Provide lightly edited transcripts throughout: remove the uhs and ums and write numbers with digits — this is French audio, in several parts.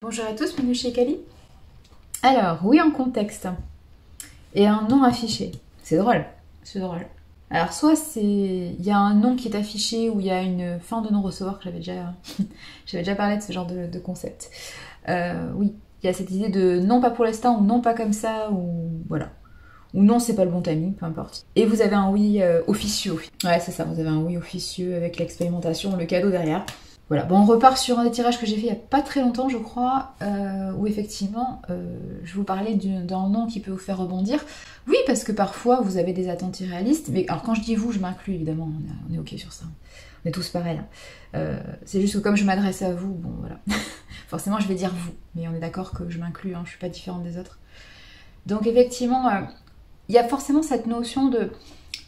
Bonjour à tous, bienvenue chez Kali. Alors, oui en contexte et un nom affiché. C'est drôle, c'est drôle. Alors soit il y a un nom qui est affiché ou il y a une fin de non-recevoir que j'avais déjà parlé de ce genre de concept. Oui, il y a cette idée de non pas pour l'instant ou non pas comme ça ou voilà. Ou non c'est pas le bon timing, peu importe. Et vous avez un oui officieux. Ouais c'est ça, vous avez un oui officieux avec l'expérimentation, le cadeau derrière. Voilà, bon, on repart sur un des tirages que j'ai fait il n'y a pas très longtemps, je crois, où effectivement, je vous parlais d'un nom qui peut vous faire rebondir. Oui, parce que parfois, vous avez des attentes irréalistes, mais alors quand je dis vous, je m'inclus, évidemment, on est OK sur ça. On est tous pareils. C'est juste que comme je m'adresse à vous, bon, voilà. Forcément, je vais dire vous, mais on est d'accord que je m'inclus, hein, je suis pas différente des autres. Donc effectivement, il y a forcément cette notion de...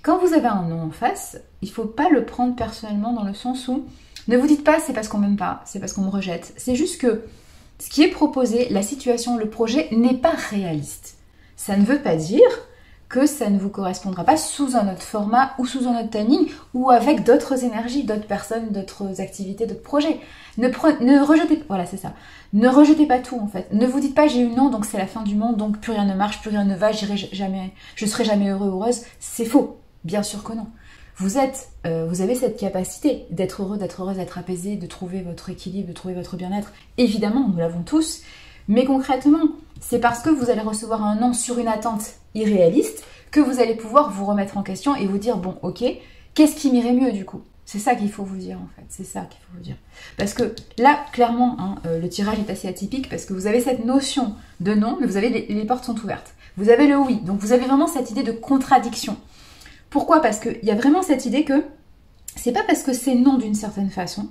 Quand vous avez un nom en face, il faut pas le prendre personnellement dans le sens où ne vous dites pas c'est parce qu'on m'aime pas, c'est parce qu'on me rejette. C'est juste que ce qui est proposé, la situation, le projet n'est pas réaliste. Ça ne veut pas dire que ça ne vous correspondra pas sous un autre format ou sous un autre timing ou avec d'autres énergies, d'autres personnes, d'autres activités, d'autres projets. Ne rejetez, voilà c'est ça. Ne rejetez pas tout en fait. Ne vous dites pas j'ai eu non donc c'est la fin du monde donc plus rien ne marche, plus rien ne va, je serai jamais heureux ou heureuse. C'est faux. Bien sûr que non. Vous avez cette capacité d'être heureux, d'être heureuse, d'être apaisé, de trouver votre équilibre, de trouver votre bien-être. Évidemment, nous l'avons tous. Mais concrètement, c'est parce que vous allez recevoir un non sur une attente irréaliste que vous allez pouvoir vous remettre en question et vous dire, bon, ok, qu'est-ce qui m'irait mieux du coup? C'est ça qu'il faut vous dire en fait, c'est ça qu'il faut vous dire. Parce que là, clairement, hein, le tirage est assez atypique parce que vous avez cette notion de non, mais vous avez les portes sont ouvertes. Vous avez le oui, donc vous avez vraiment cette idée de contradiction. Pourquoi? Parce qu'il y a vraiment cette idée que c'est pas parce que c'est non d'une certaine façon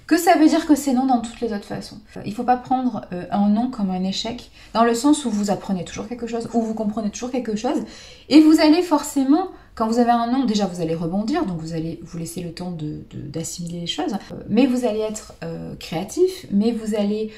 que ça veut dire que c'est non dans toutes les autres façons. Il faut pas prendre un non comme un échec, dans le sens où vous apprenez toujours quelque chose, où vous comprenez toujours quelque chose, et vous allez forcément, quand vous avez un non, déjà vous allez rebondir, donc vous allez vous laisser le temps d'assimiler les choses, mais vous allez être créatif, mais vous allez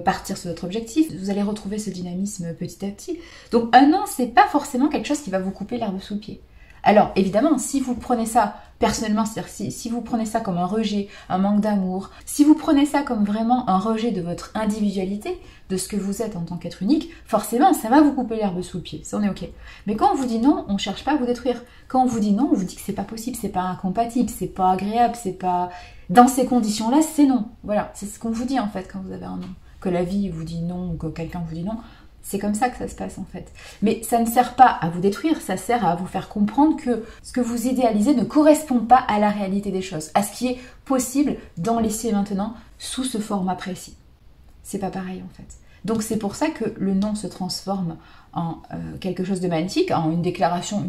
partir sur votre objectif, vous allez retrouver ce dynamisme petit à petit. Donc un non, c'est pas forcément quelque chose qui va vous couper l'herbe sous le pied. Alors, évidemment, si vous prenez ça personnellement, c'est-à-dire si vous prenez ça comme un rejet, un manque d'amour, si vous prenez ça comme vraiment un rejet de votre individualité, de ce que vous êtes en tant qu'être unique, forcément, ça va vous couper l'herbe sous le pied, ça on est ok. Mais quand on vous dit non, on cherche pas à vous détruire. Quand on vous dit non, on vous dit que c'est pas possible, c'est pas incompatible, c'est pas agréable, c'est pas... Dans ces conditions-là, c'est non. Voilà, c'est ce qu'on vous dit en fait quand vous avez un non. Que la vie vous dit non, ou que quelqu'un vous dit non. C'est comme ça que ça se passe en fait. Mais ça ne sert pas à vous détruire, ça sert à vous faire comprendre que ce que vous idéalisez ne correspond pas à la réalité des choses, à ce qui est possible dans l'ici et maintenant, sous ce format précis. C'est pas pareil en fait. Donc c'est pour ça que le non se transforme en quelque chose de magnifique, en une déclaration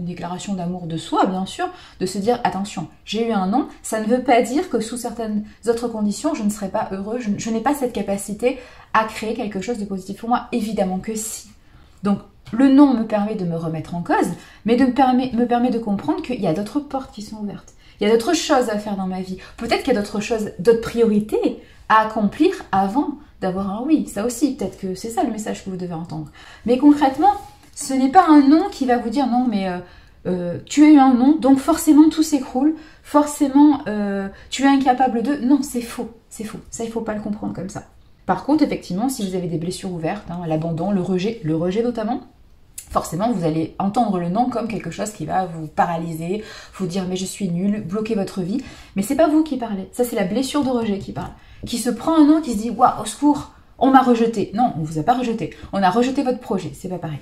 d'amour de soi, bien sûr, de se dire attention, j'ai eu un non, ça ne veut pas dire que sous certaines autres conditions, je ne serai pas heureux, je n'ai pas cette capacité à créer quelque chose de positif pour moi. Évidemment que si. Donc le non me permet de me remettre en cause, mais me permet de comprendre qu'il y a d'autres portes qui sont ouvertes. Il y a d'autres choses à faire dans ma vie. Peut-être qu'il y a d'autres choses, d'autres priorités à accomplir avant d'avoir un oui. Ça aussi, peut-être que c'est ça le message que vous devez entendre. Mais concrètement, ce n'est pas un non qui va vous dire non, mais tu as eu un non, donc forcément tout s'écroule, forcément tu es incapable de... Non, c'est faux, c'est faux. Ça, il ne faut pas le comprendre comme ça. Par contre, effectivement, si vous avez des blessures ouvertes, hein, l'abandon, le rejet notamment, forcément, vous allez entendre le non comme quelque chose qui va vous paralyser, vous dire mais je suis nul, bloquer votre vie. Mais c'est pas vous qui parlez, ça c'est la blessure de rejet qui parle. Qui se prend un non, qui se dit waouh, au secours, on m'a rejeté. Non, on vous a pas rejeté, on a rejeté votre projet, c'est pas pareil.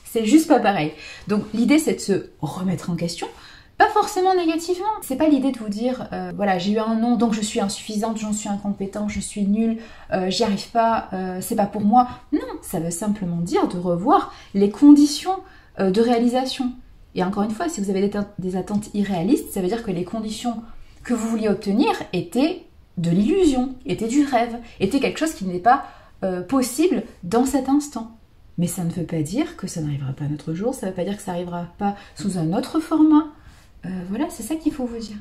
C'est juste pas pareil. Donc l'idée c'est de se remettre en question. Pas forcément négativement, c'est pas l'idée de vous dire voilà j'ai eu un non donc je suis insuffisante, j'en suis incompétente, je suis nulle, j'y arrive pas, c'est pas pour moi. Non, ça veut simplement dire de revoir les conditions de réalisation. Et encore une fois, si vous avez des attentes irréalistes, ça veut dire que les conditions que vous vouliez obtenir étaient de l'illusion, étaient du rêve, étaient quelque chose qui n'est pas possible dans cet instant. Mais ça ne veut pas dire que ça n'arrivera pas un autre jour, ça ne veut pas dire que ça n'arrivera pas sous un autre format. Voilà, c'est ça qu'il faut vous dire.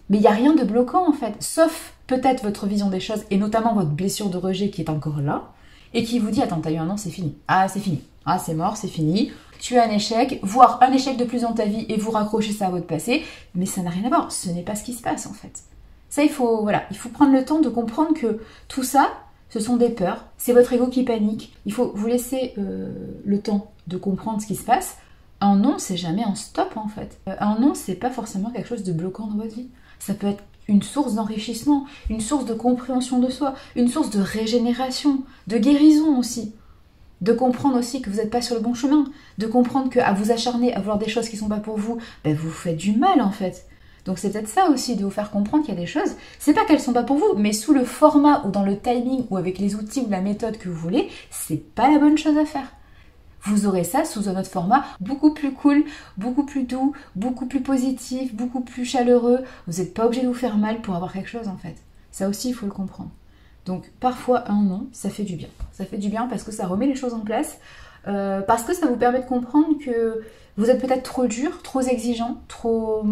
Mais il n'y a rien de bloquant en fait, sauf peut-être votre vision des choses et notamment votre blessure de rejet qui est encore là et qui vous dit attends, t'as eu un non, c'est fini. Ah, c'est fini. Ah, c'est mort, c'est fini. Tu as un échec, voire un échec de plus dans ta vie et vous raccrochez ça à votre passé, mais ça n'a rien à voir. Ce n'est pas ce qui se passe en fait. Ça, il faut prendre le temps de comprendre que tout ça, ce sont des peurs, c'est votre ego qui panique. Il faut vous laisser le temps de comprendre ce qui se passe. Un non, c'est jamais un stop en fait. Un non, c'est pas forcément quelque chose de bloquant dans votre vie. Ça peut être une source d'enrichissement, une source de compréhension de soi, une source de régénération, de guérison aussi. De comprendre aussi que vous n'êtes pas sur le bon chemin, de comprendre qu'à vous acharner à vouloir des choses qui ne sont pas pour vous, ben vous faites du mal en fait. Donc c'est peut-être ça aussi, de vous faire comprendre qu'il y a des choses, c'est pas qu'elles ne sont pas pour vous, mais sous le format ou dans le timing ou avec les outils ou la méthode que vous voulez, c'est pas la bonne chose à faire. Vous aurez ça sous un autre format beaucoup plus cool, beaucoup plus doux, beaucoup plus positif, beaucoup plus chaleureux. Vous n'êtes pas obligé de vous faire mal pour avoir quelque chose en fait. Ça aussi, il faut le comprendre. Donc parfois un non, ça fait du bien. Ça fait du bien parce que ça remet les choses en place, parce que ça vous permet de comprendre que vous êtes peut-être trop dur, trop exigeant, trop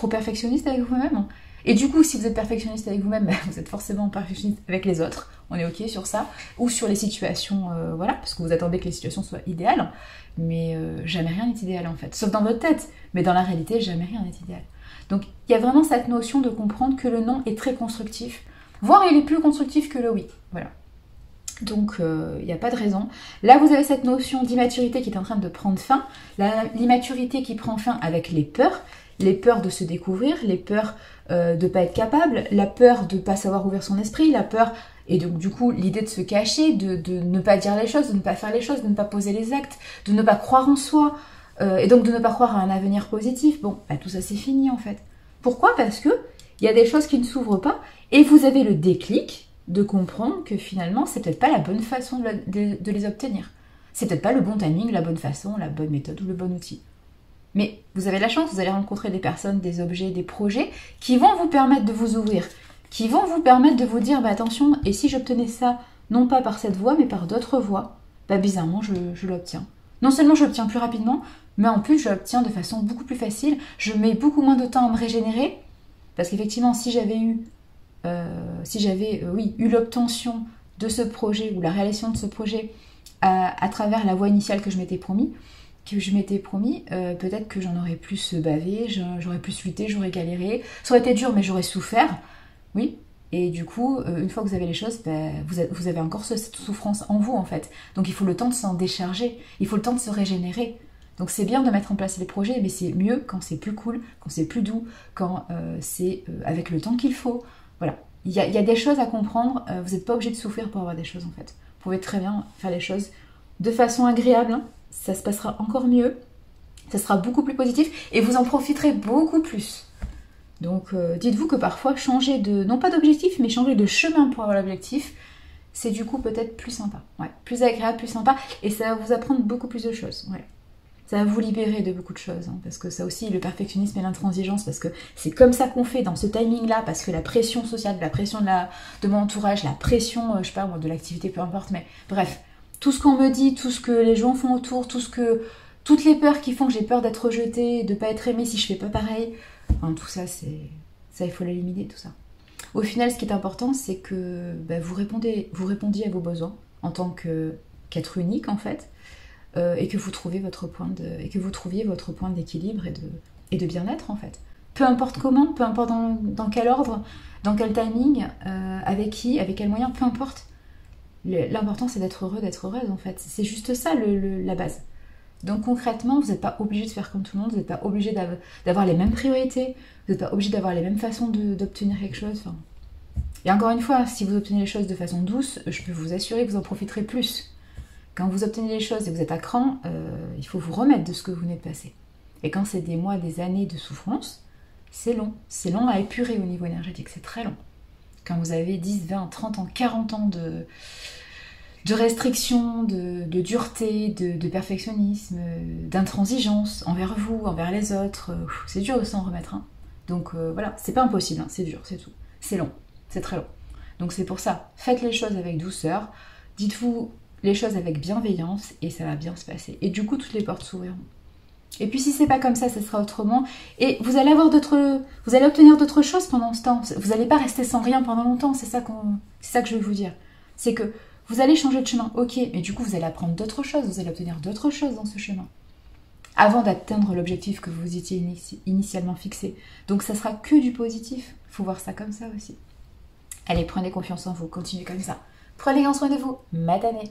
perfectionniste avec vous-même. Et du coup, si vous êtes perfectionniste avec vous-même, vous êtes forcément perfectionniste avec les autres. On est ok sur ça. Ou sur les situations, voilà, parce que vous attendez que les situations soient idéales. Mais jamais rien n'est idéal en fait. Sauf dans votre tête. Mais dans la réalité, jamais rien n'est idéal. Donc il y a vraiment cette notion de comprendre que le non est très constructif. Voire il est plus constructif que le oui. Voilà. Donc il n'y a pas de raison. Là vous avez cette notion d'immaturité qui est en train de prendre fin. L'immaturité qui prend fin avec les peurs de se découvrir, les peurs de ne pas être capable, la peur de ne pas savoir ouvrir son esprit, la peur, et donc du coup l'idée de se cacher, de ne pas dire les choses, de ne pas faire les choses, de ne pas poser les actes, de ne pas croire en soi, et donc de ne pas croire à un avenir positif. Bon, bah, tout ça c'est fini en fait. Pourquoi? Parce que il y a des choses qui ne s'ouvrent pas, et vous avez le déclic de comprendre que finalement, c'est peut-être pas la bonne façon de les obtenir. C'est peut-être pas le bon timing, la bonne façon, la bonne méthode ou le bon outil. Mais vous avez la chance, vous allez rencontrer des personnes, des objets, des projets qui vont vous permettre de vous ouvrir, qui vont vous permettre de vous dire, bah attention, et si j'obtenais ça, non pas par cette voie, mais par d'autres voies, bah bizarrement, je l'obtiens. Non seulement je l'obtiens plus rapidement, mais en plus je l'obtiens de façon beaucoup plus facile, je mets beaucoup moins de temps à me régénérer, parce qu'effectivement, si j'avais eu l'obtention de ce projet ou la réalisation de ce projet à travers la voie initiale que je m'étais promis, peut-être que j'en aurais plus bavé, j'aurais plus lutté, j'aurais galéré. Ça aurait été dur, mais j'aurais souffert. Oui. Et du coup, une fois que vous avez les choses, vous avez encore cette souffrance en vous, en fait. Donc il faut le temps de s'en décharger. Il faut le temps de se régénérer. Donc c'est bien de mettre en place les projets, mais c'est mieux quand c'est plus cool, quand c'est plus doux, quand c'est avec le temps qu'il faut. Voilà. Il y a des choses à comprendre. Vous n'êtes pas obligé de souffrir pour avoir des choses, en fait. Vous pouvez très bien faire les choses de façon agréable, hein. Ça se passera encore mieux, ça sera beaucoup plus positif et vous en profiterez beaucoup plus. Donc dites-vous que parfois changer non pas d'objectif, mais changer de chemin pour avoir l'objectif, c'est du coup peut-être plus sympa. Ouais, plus agréable, plus sympa, et ça va vous apprendre beaucoup plus de choses. Ouais. Ça va vous libérer de beaucoup de choses, hein, parce que ça aussi, le perfectionnisme et l'intransigeance, parce que c'est comme ça qu'on fait dans ce timing-là, parce que la pression sociale, la pression de mon entourage, la pression, je sais pas, de l'activité, peu importe, mais bref, tout ce qu'on me dit, tout ce que les gens font autour, toutes les peurs qui font que j'ai peur d'être rejetée, de pas être aimée si je fais pas pareil, enfin, tout ça, il faut l'éliminer, tout ça. Au final, ce qui est important, c'est que vous répondiez à vos besoins en tant qu'être unique, en fait, et que vous trouviez votre point d'équilibre et de bien-être, en fait. Peu importe comment, peu importe dans quel ordre, dans quel timing, avec qui, avec quels moyens, peu importe. L'important, c'est d'être heureux, d'être heureuse, en fait. C'est juste ça, la base. Donc concrètement, vous n'êtes pas obligé de faire comme tout le monde, vous n'êtes pas obligé d'avoir les mêmes priorités, vous n'êtes pas obligé d'avoir les mêmes façons d'obtenir quelque chose. Enfin. Et encore une fois, si vous obtenez les choses de façon douce, je peux vous assurer que vous en profiterez plus. Quand vous obtenez les choses et vous êtes à cran, il faut vous remettre de ce que vous venez de passer. Et quand c'est des mois, des années de souffrance, c'est long. C'est long à épurer au niveau énergétique, c'est très long. Quand vous avez 10, 20, 30 ans, 40 ans de restrictions, de dureté, de perfectionnisme, d'intransigeance envers vous, envers les autres, c'est dur de s'en remettre. Hein. Donc voilà, c'est pas impossible, hein, c'est dur, c'est tout. C'est long, c'est très long. Donc c'est pour ça, faites les choses avec douceur, dites-vous les choses avec bienveillance et ça va bien se passer. Et du coup, toutes les portes s'ouvriront. Et puis si c'est pas comme ça sera autrement. Et vous allez obtenir d'autres choses pendant ce temps. Vous n'allez pas rester sans rien pendant longtemps, c'est ça que je veux vous dire. C'est que vous allez changer de chemin, ok, mais du coup vous allez apprendre d'autres choses, vous allez obtenir d'autres choses dans ce chemin. Avant d'atteindre l'objectif que vous étiez initialement fixé. Donc ça sera que du positif. Il faut voir ça comme ça aussi. Allez, prenez confiance en vous, continuez comme ça. Prenez grand soin de vous, matanez.